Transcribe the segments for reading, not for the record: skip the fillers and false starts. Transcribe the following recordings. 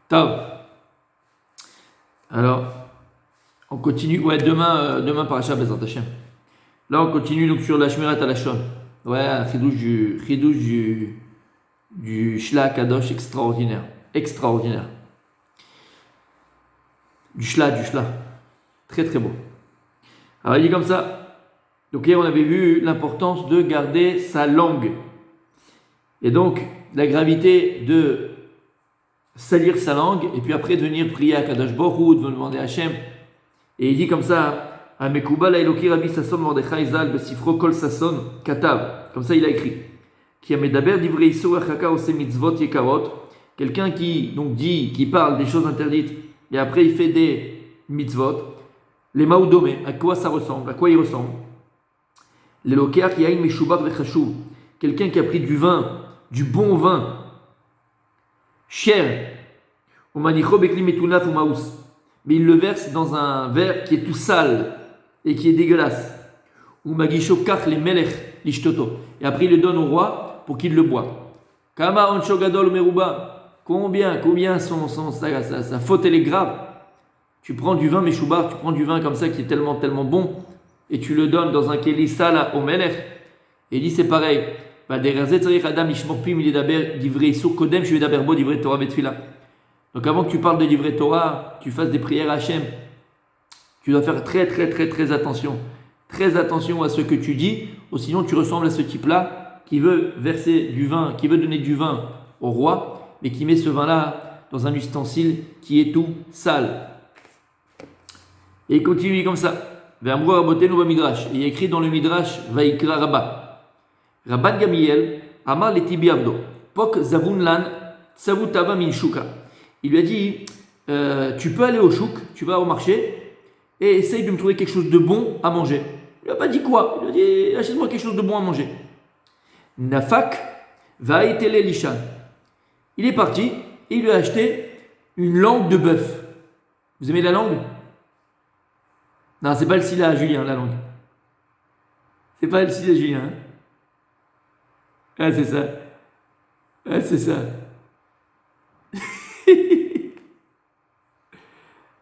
Tov. Alors, on continue. Ouais, demain parasha Bezrat Hashem. Là, on continue donc sur la Shmirat Halashon. Ouais, un chidouche du Shla Kadosh extraordinaire. Extraordinaire. Du Shla. Très très beau. Alors, il dit comme ça. Donc, hier, on avait vu l'importance de garder sa langue. Et donc, la gravité de salir sa langue et puis après de venir prier à Kadosh Baruch Hu, de demander à Hachem. Et il dit comme ça, à Mekubal Eloki Rabbi Sasson Mordechai Zal Besifro Kol Sasson Katav. Comme ça il a écrit. Qui a medaber divrei isur achaka ose mitzvot yekarot. Quelqu'un qui donc dit, qui parle des choses interdites et après il fait des mitzvot. Les maoudome, à quoi ça ressemble, à quoi il ressemble. Les lokeach yain meshubat vechashuv. Quelqu'un qui a pris du vin, du bon vin, cher, mais il le verse dans un verre qui est tout sale et qui est dégueulasse. Et après il le donne au roi pour qu'il le boive. Combien sa faute elle est grave. Tu prends du vin meshubar, tu prends du vin comme ça qui est tellement bon et tu le donnes dans un keli sale au melech. Et il dit c'est pareil. Donc avant que tu parles de livrer Torah, tu fasses des prières à Hachem, tu dois faire très attention. Très attention à ce que tu dis, ou sinon tu ressembles à ce type-là qui veut verser du vin, qui veut donner du vin au roi, mais qui met ce vin-là dans un ustensile qui est tout sale. Et il continue comme ça. Et il y a écrit dans le Midrash, Vaikra Rabba. Rabban Gamliel, Amar le Tibi Avdo, Pok Zavun Lan, Tsavutava Min Shuka. Il lui a dit, tu peux aller au chouk, tu vas au marché, et essaye de me trouver quelque chose de bon à manger. Il n'a pas dit quoi, il a dit, achète-moi quelque chose de bon à manger. Nafak va ételer Lishan. Il est parti, et il lui a acheté une langue de bœuf. Vous aimez la langue? Non, c'est pas le sila à Julien, la langue. C'est pas le sila à Julien, hein? Ah, c'est ça.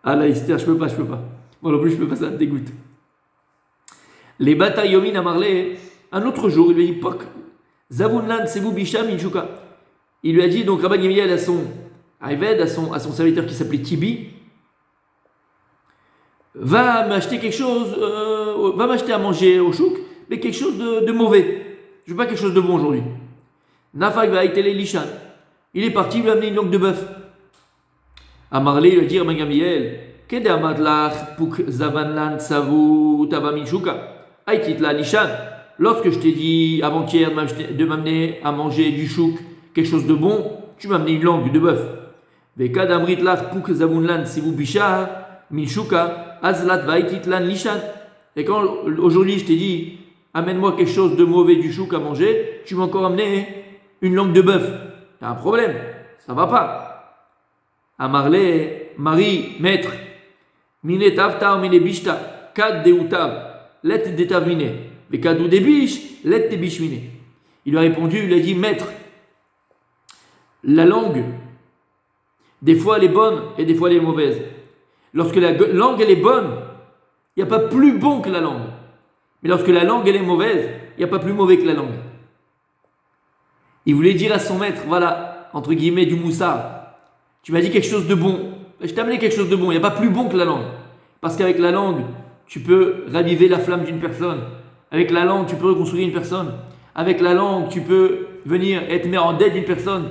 Ah là, Esther, je peux pas. Moi non plus, je peux pas, ça me dégoûte. Les batailles Yomin à Marley, un autre jour, il lui a dit Pok, Zavunlan, Sevu Bisham, Inchuka. Il lui a dit, donc Rabban Gamliel à son Ayved, à son serviteur qui s'appelait Tibi, va m'acheter quelque chose, va m'acheter à manger au chouk, mais quelque chose de mauvais. Je veux pas quelque chose de bon aujourd'hui. Nafak va être Lishan. Il est parti, il lui a amené une langue de bœuf. À Marley, il lui a dit Rabban Gamliel, Kede amadlach puk zavanlan savu tavaminchuka. Aïtitla Lishan. Lorsque je t'ai dit avant-hier de m'amener à manger du chouk, quelque chose de bon, tu m'as amené une langue de bœuf. Vekad amritlach puk zavunlan sivu bisha minchuka azlat vaïtitlan Lishan. Et quand aujourd'hui je t'ai dit amène-moi quelque chose de mauvais du chouk à manger, tu m'as encore amené une langue de bœuf. Il y a un problème, ça va pas. À Marley, Marie, maître, mine tavtar mine bishta, kad deutav, let detav mine, mais kadou de biche, let de biche mine. Il lui a répondu, il lui a dit, maître, la langue, des fois elle est bonne et des fois elle est mauvaise. Lorsque la langue elle est bonne, il n'y a pas plus bon que la langue. Mais lorsque la langue elle est mauvaise, il n'y a pas plus mauvais que la langue. Il voulait dire à son maître, voilà, entre guillemets, du moussard. Tu m'as dit quelque chose de bon. Je t'ai amené quelque chose de bon. Il n'y a pas plus bon que la langue. Parce qu'avec la langue, tu peux raviver la flamme d'une personne. Avec la langue, tu peux reconstruire une personne. Avec la langue, tu peux venir être mis en dette d'une personne.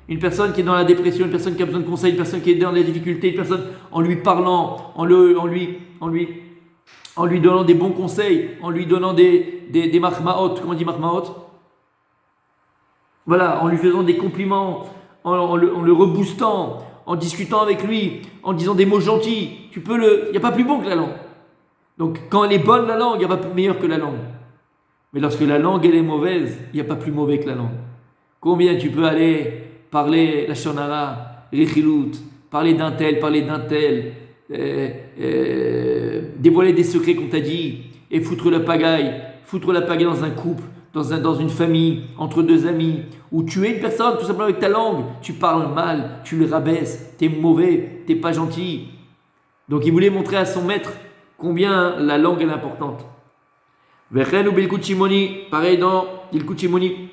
Une personne qui est dans la dépression, une personne qui a besoin de conseils, une personne qui est dans les difficultés, une personne en lui parlant, en lui donnant des bons conseils, en lui donnant des mahmaot. Comment on dit mahmaot? Voilà, en lui faisant des compliments, en le reboostant, en discutant avec lui, en disant des mots gentils. Il n'y a pas plus bon que la langue. Donc quand elle est bonne la langue, il n'y a pas plus meilleur que la langue. Mais lorsque la langue elle est mauvaise, il n'y a pas plus mauvais que la langue. Combien tu peux aller parler la shonara, richilut, parler d'un tel, dévoiler des secrets qu'on t'a dit, et foutre la pagaille dans un couple, dans une famille, entre deux amis, où tu es une personne tout simplement avec ta langue, tu parles mal, tu le rabaisses, tu es mauvais, tu n'es pas gentil. Donc il voulait montrer à son maître combien la langue est importante. Vechen ou Bilkut Shimoni, pareil dans Bilkut Shimoni.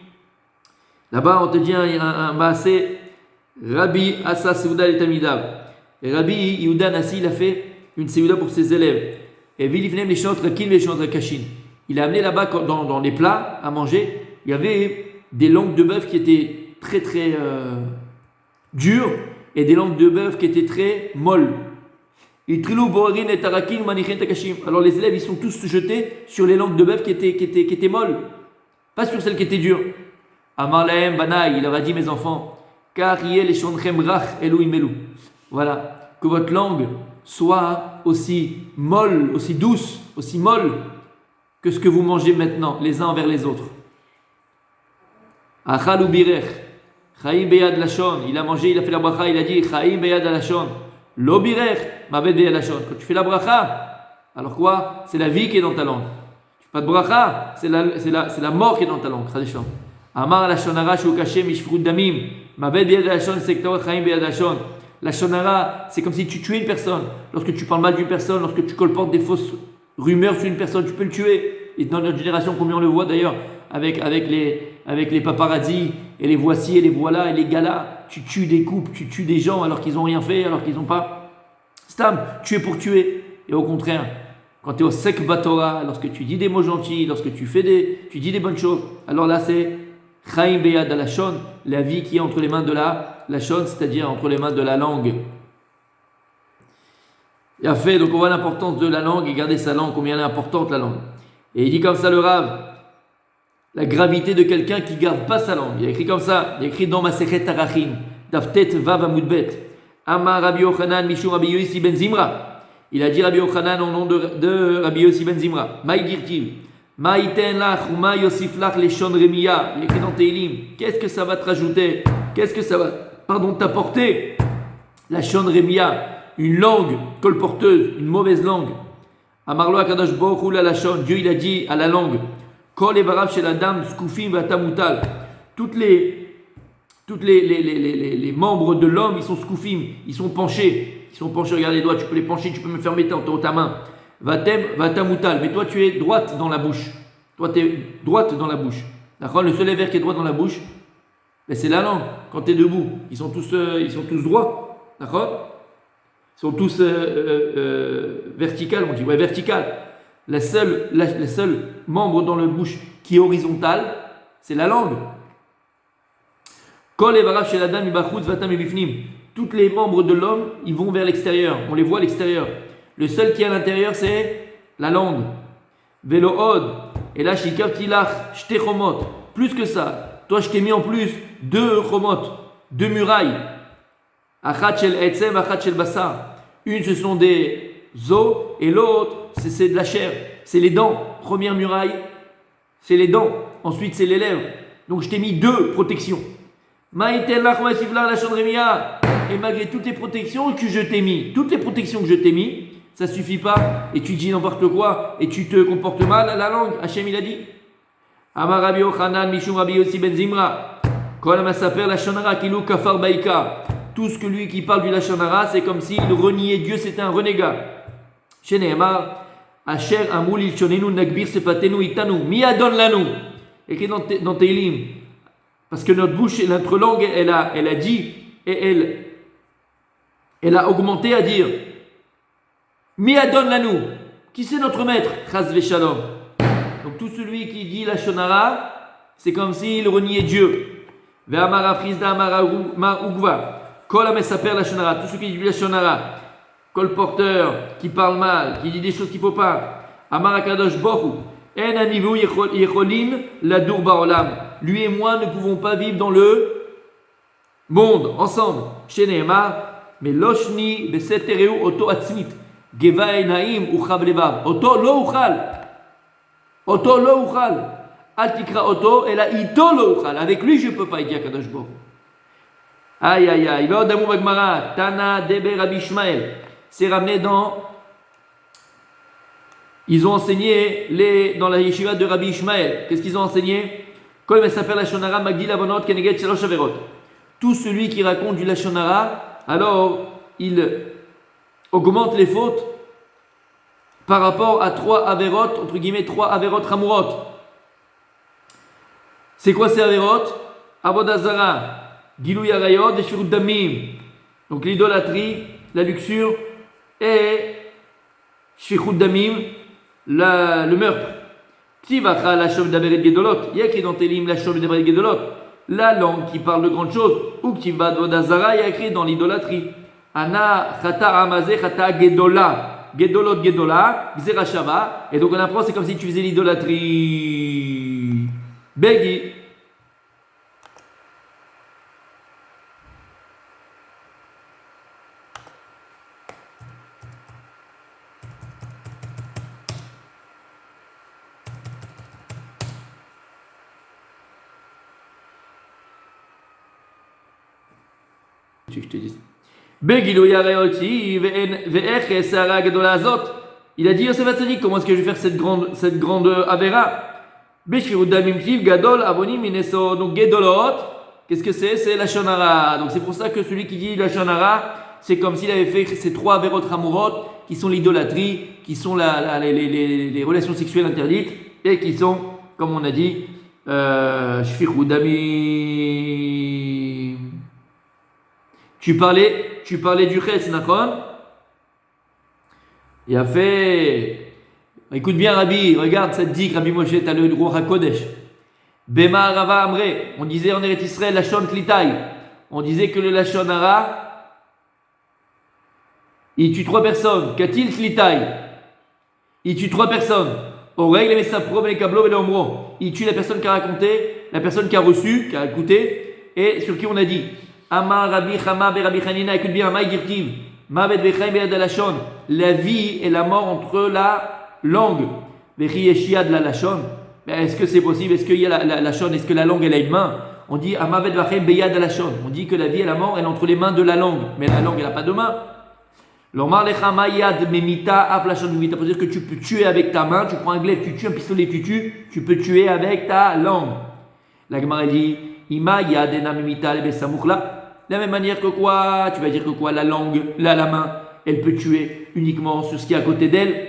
Là-bas, on te dit un maasé, Rabbi Asa Seuda et Tamidav. Et Rabbi Yehuda Nassi, il a fait une Seuda pour ses élèves. Et Vilifnem les chantres Rakin et les chantres Kashin. Il a amené là-bas, dans les plats à manger, il y avait des langues de bœuf qui étaient très très dures et des langues de bœuf qui étaient très molles. Alors les élèves, ils sont tous jetés sur les langues de bœuf qui étaient molles, pas sur celles qui étaient dures. Amar lahem banaï, il leur a dit, mes enfants, car les chandrem rach elohim elou. Voilà, que votre langue soit aussi molle, aussi douce, aussi molle que ce que vous mangez maintenant, les uns envers les autres. Achal ou birech, chaim beyad lashon, il a mangé, il a fait la bracha, il a dit, chaim beyad lashon, lo birech, mabed beyad lashon. Quand tu fais la bracha, alors quoi? C'est la vie qui est dans ta langue. Tu fais pas de bracha, c'est la mort qui est dans ta langue. Amar la shonara shu kashem ishfrut damim, mabed beyad lashon, sektor chaim beyad lashon. La shonara, c'est comme si tu tuais une personne. Lorsque tu parles mal d'une personne, lorsque tu colportes des fausses rumeurs sur une personne, tu peux le tuer. Et dans notre génération, combien on le voit d'ailleurs avec les paparazzi et les voici et les voilà et les galas, tu tues des couples, tu tues des gens alors qu'ils n'ont rien fait, alors qu'ils n'ont pas. Stam, tu es pour tuer. Et au contraire, quand tu es au sek batora, lorsque tu dis des mots gentils, lorsque tu dis des bonnes choses, alors là c'est chaim beyad alashon, la vie qui est entre les mains de la shon, c'est-à-dire entre les mains de la langue. Il a fait, donc on voit l'importance de la langue et garder sa langue, combien elle est importante la langue. Et il dit comme ça le Rav, la gravité de quelqu'un qui ne garde pas sa langue. Il a écrit comme ça, il a écrit dans Masechet Tarachim, Daftet Vav Amudbet, Amar Rabbi Yochanan Mishum Rabbi Yossi ben Zimra. Il a dit Rabbi Yochanan au nom de Rabbi Yossi ben Zimra. Maï dirtiv, Maïten lach ou ma yosif lach les shon remiya. Il a écrit dans Teilim, qu'est-ce que ça va te rajouter? Qu'est-ce que ça va, t'apporter? La shon remiya, une langue colporteuse, une mauvaise langue. Amarlo Akadosh Baruch Hu la lashon, Dieu il a dit à la langue, Kol evarav shel adam skufim vatamutal. Toutes les membres de l'homme, ils sont skufim, ils sont penchés, regarde les doigts, tu peux les pencher, tu peux me fermer ta main. Vatamutal, mais toi tu es droite dans la bouche. Toi tu es droite dans la bouche. D'accord? Le seul verre qui est droit dans la bouche, ben, c'est la langue. Quand tu es debout, ils sont tous droits. D'accord? Ils sont tous verticales, on dit. Ouais, verticales. Le seul membre dans la bouche qui est horizontal, c'est la langue. Kol evarav shel adam mibachutz vatam mibifnim. Tous les membres de l'homme, ils vont vers l'extérieur. On les voit à l'extérieur. Le seul qui est à l'intérieur, c'est la langue. Velo od. Et là, shikarti lach shte chomot. Plus que ça. Toi, je t'ai mis en plus 2 chomot, 2 murailles. Achat shel etzem, achat shel basar. Une, ce sont des os, et l'autre, c'est de la chair. C'est les dents. Première muraille, c'est les dents. Ensuite, c'est les lèvres. Donc, je t'ai mis 2 protections. Et malgré toutes les protections que je t'ai mis, ça ne suffit pas. Et tu dis n'importe quoi, et tu te comportes mal à la langue. Hachem, il a dit. Amar Rabbi Yochanan, Mishum Rabbi Yossi ben Zimra. Kol Masaper la Shonara Kilu Kafar Baika. Tout ce que lui qui parle du Lashon Hara, c'est comme s'il reniait Dieu, c'était un renégat. Chez Nehemar, Asher Amul Ilchonenu Nagbir Sefatenu Itanu, Miadon Lanu. Écrit dans Teilim. Parce que notre bouche et notre langue, elle a dit, et elle a augmenté à dire Miadon Lanu. Qui c'est notre maître? Chas Veshalom. Donc tout celui qui dit Lashon Hara, c'est comme s'il reniait Dieu. Ve'amara Frizda Amara Ugva. Kol Amesaper Lashon Hara, tout ce qui dit Lashon Hara, colporteur, qui parle mal, qui dit des choses qu'il ne faut pas. Amar Akadosh Baruch Hu, En anivu yecholim ladur ba'olam. Lui et moi ne pouvons pas vivre dans le monde ensemble. Chez Nehemar, mais loshni besetereu oto atzmit, geva enaim uchav levav. Oto lo uchal. Al tikra oto, et là ito lo uchal. Avec lui je ne peux pas, il dit Akadosh Baruch Hu. Aïe aïe aïe, va d'amou bagmara, Tana Deber Rabbi Ishmael. C'est ramené dans Ils ont enseigné dans la yeshiva de Rabbi Ishmael. Qu'est-ce qu'ils ont enseigné? Kol mesaper lashon hara magdil avonot keneged shalosh averot. Tout celui qui raconte du lashon hara, alors il augmente les fautes par rapport à 3 averot, entre guillemets 3 averot hamurot. C'est quoi ces averot? Avodah zara, gilui arayot, et shvirut damim. Donc l'idolâtrie, la luxure et shvirut damim, le meurtre. Tivachra la chauve d'Aberet Gedolot. Il y a écrit dans Télim la chauve d'Aberet Gedolot. La langue qui parle de grandes choses. Ou Ktivad Vodazara, il y a écrit dans l'idolâtrie. Ana Chata Amazé Chata Gedola. Gedolot Gedola, Xerashava. Et donc on apprend, c'est comme si tu faisais l'idolâtrie. Begi. Je te dis. Il a dit Yosef Hatzadik, comment est-ce que je vais faire cette grande Avera? Donc Gedolot, qu'est-ce que c'est? C'est la Shonara. Donc c'est pour ça que celui qui dit la Shonara, c'est comme s'il avait fait ces 3 Averot Hamurot, qui sont l'idolâtrie, qui sont les relations sexuelles interdites, et qui sont, comme on a dit, Shfichut Damim. Tu parlais du Chetz, Nachon. Il a fait. Écoute bien, Rabbi, regarde, ça te dit que Rabbi Moshe, t'as le Ruach HaKodesh. Bema Rava Amre. On disait en Eretz Israël, Lachon Klitaï. On disait que le Lachon Hara, il tue 3 personnes. Katil Klitaï. Il tue 3 personnes. Au règle, mais ça prouve les kablo et les omro. Il tue la personne qui a raconté, la personne qui a reçu, qui a écouté, et sur qui on a dit. Amar Rabbi Chama be Rabbi Hanina, écoute bien, Maï Dirtiv, Mavet Vechaim Beyad Alashon, la vie et la mort entre la langue. Vechi Yeshia de la Lashon. Est-ce que c'est possible? Est-ce qu'il y a la Lashon? Est-ce que la langue elle a une main? On dit Amavet Vechaim Beyad Alashon. On dit que la vie et la mort elle est entre les mains de la langue. Mais la langue elle n'a pas de main. L'Omar Lecha Mayad Memita Af Lashon Memita. Ça veut dire que tu peux tuer avec ta main, tu prends un glaive, tu tues, un pistolet, tu tues, tu peux tuer avec ta langue. La Gemara dit Ima Yadena Memita Lebe Samuchla. De la même manière que quoi? Tu vas dire que quoi? La langue, la main, elle peut tuer uniquement sur ce qui est à côté d'elle.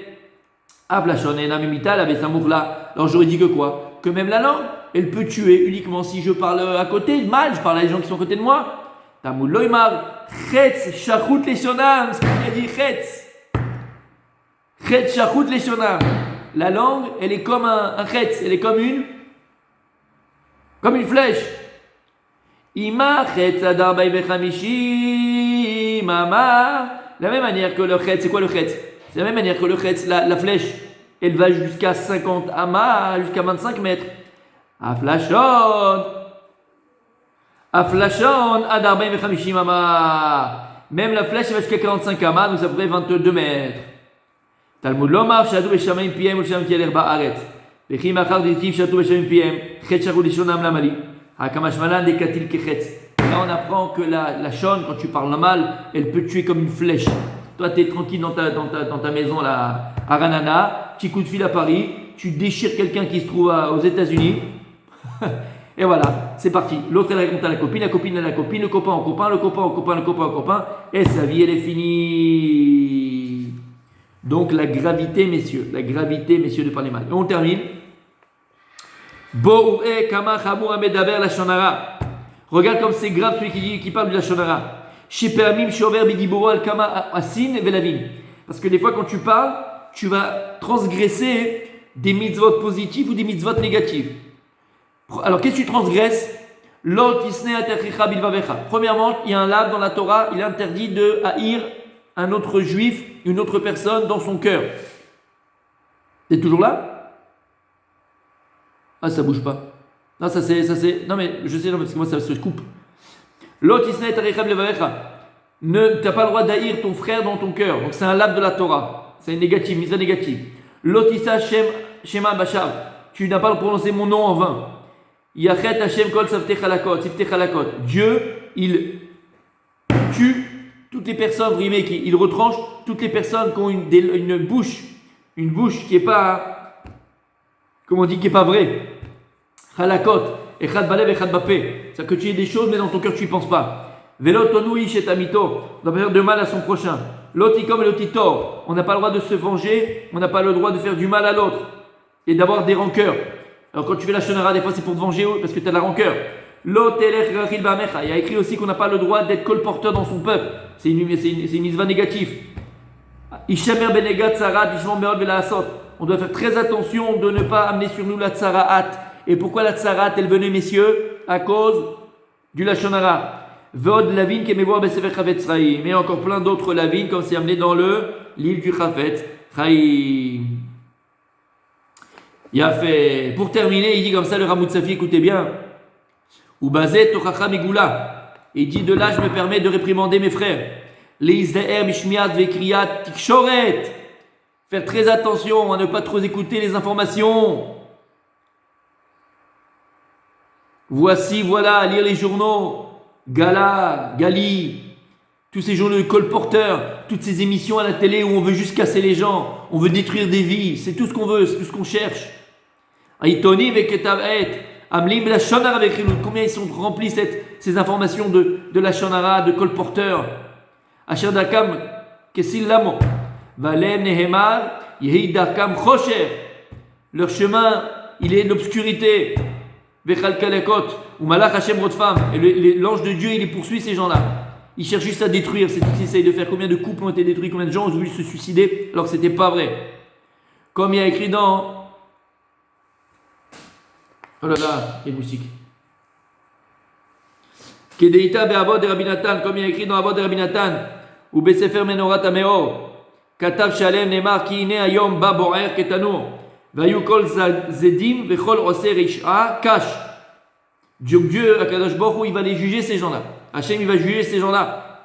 Alors j'aurais dit que quoi? Que même la langue, elle peut tuer uniquement si je parle à côté, mal, je parle à des gens qui sont à côté de moi. Tamul loimar, chetz, shachut leshonam, ce qu'il a dit, chetz. Chetz, shachut leshonam. La langue, elle est comme un chetz, elle est comme une flèche. Ima chetz adar bay bechamishi mama. La même manière que le chetz, c'est quoi le chetz? C'est la même manière que le chetz, la flèche, elle va jusqu'à 50 amas, jusqu'à 25 mètres. Aflashon adar bay bechamishi mama. Même la flèche elle va jusqu'à 45 amas, donc ça ferait 22 mètres. Talmud lomar shadu beshamayim piem ou sham tieler ba'aretz. Vechim achar ditiv shadu beshamayim piem. Chetz sharu lishonam lamali. Là, on apprend que la shon, quand tu parles mal, elle peut tuer comme une flèche. Toi, tu es tranquille dans ta maison là, à Ranana, petit coup de fil à Paris, tu déchires quelqu'un qui se trouve aux États-Unis, et voilà, c'est parti. L'autre, elle raconte à la copine à la copine, le copain au copain, et sa vie, elle est finie. Donc, la gravité, messieurs, de parler mal. Et on termine. Regarde comme c'est grave celui qui parle de la shonara. Parce que des fois quand tu parles, tu vas transgresser des mitzvot positives ou des mitzvot négatives. Alors qu'est-ce que tu transgresses? Premièrement, il y a un lave dans la Torah, il est interdit de haïr un autre juif, une autre personne dans son cœur. T'es toujours là? Ah, ça bouge pas. Non, ça c'est. Non, mais je sais, non, parce que moi ça se coupe. L'autre, ne t'as pas le droit d'haïr ton frère dans ton cœur. Donc c'est un lave de la Torah. C'est négatif, mise à négative. L'otissa Shema Bachar. Tu n'as pas le prononcer mon nom en vain. Yachet Hashem Kol Saftech Halakot. Dieu, il tue toutes les personnes, il retranche toutes les personnes qui ont une bouche une bouche qui est pas, comment on dit, qui est pas vraie. Chalakot, echad balev, echad bapé. C'est-à-dire que tu dis des choses, mais dans ton cœur tu y penses pas. Velo tonui chet amito. On doit pas faire de mal à son prochain. Lotikom et lotitor. On n'a pas le droit de se venger, on n'a pas le droit de faire du mal à l'autre et d'avoir des rancœurs. Alors quand tu fais la shonara, des fois c'est pour te venger parce que tu as de la rancœur. Lotelech rachil bamecha. Il y a écrit aussi qu'on n'a pas le droit d'être colporteur dans son peuple. C'est une mitzvah négative. Ishamer benegat tsarat, ishmon meod velaasot. On doit faire très attention de ne pas amener sur nous la tsaraat. Et pourquoi la tsarat, elle venait, messieurs? À cause du lashon hara. Vod lavin kemevoa besefer chavetz chaim. Et encore plein d'autres lavines comme c'est amené dans le livre du chavetz chaim. Il a fait. Pour terminer, il dit comme ça le Ramout Safi, écoutez bien. Ubazet tochacha migula. Il dit de là, je me permets de réprimander mes frères. Leizdaer mishmiat vekriyat tikshoret. Faire très attention à ne pas trop écouter les informations. Voici, voilà, lire les journaux. Gala, Gali, tous ces journaux de colporteurs, toutes ces émissions à la télé où on veut juste casser les gens, on veut détruire des vies, c'est tout ce qu'on veut, c'est tout ce qu'on cherche. Aïtoni veketavet, amlim la shonara vekrilut, combien ils sont remplis ces informations de la shonara, de colporteurs. Asher dakam kesil lamo, valem nehemar, yehi dakam chosher. Leur chemin, il est l'obscurité. Vechalkalekot, ou malach Hashem rotfam. Et l'ange de Dieu, il les poursuit ces gens-là. Il cherche juste à détruire, c'est tout ce qu'il essaye de faire. Combien de couples ont été détruits, combien de gens ont voulu se suicider alors que c'était pas vrai. Comme il y a écrit dans. Oh là là, quelle musique. Kedeita be'avod de Rabbi Natan, comme il y a écrit dans Avod de Rabbi Natan, ou besefer menorat ameor, katav shalem nemar ki ine ayom ba borer ketanur. Vayu kol zedim vechol oser isha kash. Dieu, Akadosh Baruch Hu, il va les juger ces gens-là. Hachem, il va juger ces gens-là.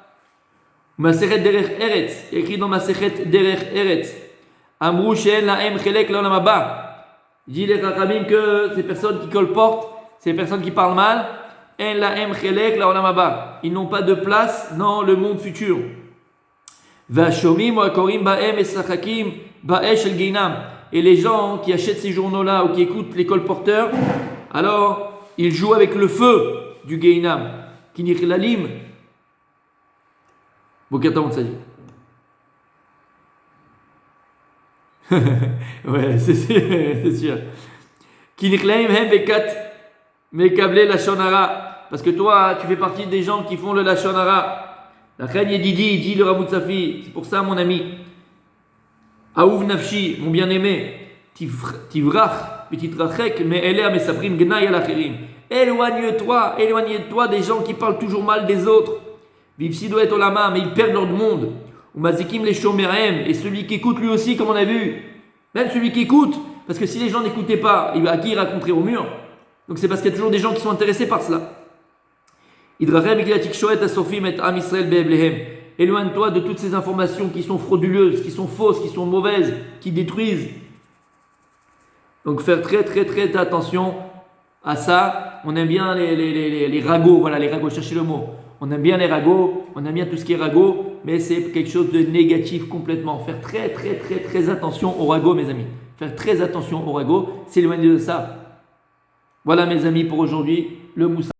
Masechet derech eretz, il y a écrit dans Masechet derech eretz. Amrou she'en la'em chelek l'olam haba. Dit les Chachamim que ces personnes qui colportent, ces personnes qui parlent mal, en la'em chelek l'olam haba. Ils n'ont pas de place dans le monde futur. Vashomim wa korim ba'em esachakim ba'esh el geinam. Et les gens qui achètent ces journaux-là ou qui écoutent les colporteurs, alors ils jouent avec le feu du Geinam. Kinir lalim. Bokatam ça dit. Ouais, c'est sûr. Kinir lalim hem bekat mekable la shonara. Parce que toi, tu fais partie des gens qui font le lashon hara. La reine Yedidi dit le Ramout Safi. C'est pour ça, mon ami. Aouv nafshi, mon bien-aimé, tivrach, petit rachek, mais elle est mesaprim gnai alachirim. Éloigne-toi des gens qui parlent toujours mal des autres. Vivsido et olama, mais ils perdent leur monde. Ou mazikim les shomerem, et celui qui écoute lui aussi, comme on a vu. Même celui qui écoute, parce que si les gens n'écoutaient pas, à qui il raconterait au mur. Donc c'est parce qu'il y a toujours des gens qui sont intéressés par cela. Idrachem ikilatik shoet asofim et am Israël be'eblehem. Éloigne-toi de toutes ces informations qui sont frauduleuses, qui sont fausses, qui sont mauvaises, qui détruisent. Donc faire très très très attention à ça. On aime bien les ragots, voilà les ragots, cherchez le mot. On aime bien les ragots, on aime bien tout ce qui est ragot, mais c'est quelque chose de négatif complètement. Faire très très très très attention aux ragots, mes amis. Faire très attention aux ragots, s'éloigner de ça. Voilà mes amis pour aujourd'hui, le Moussa.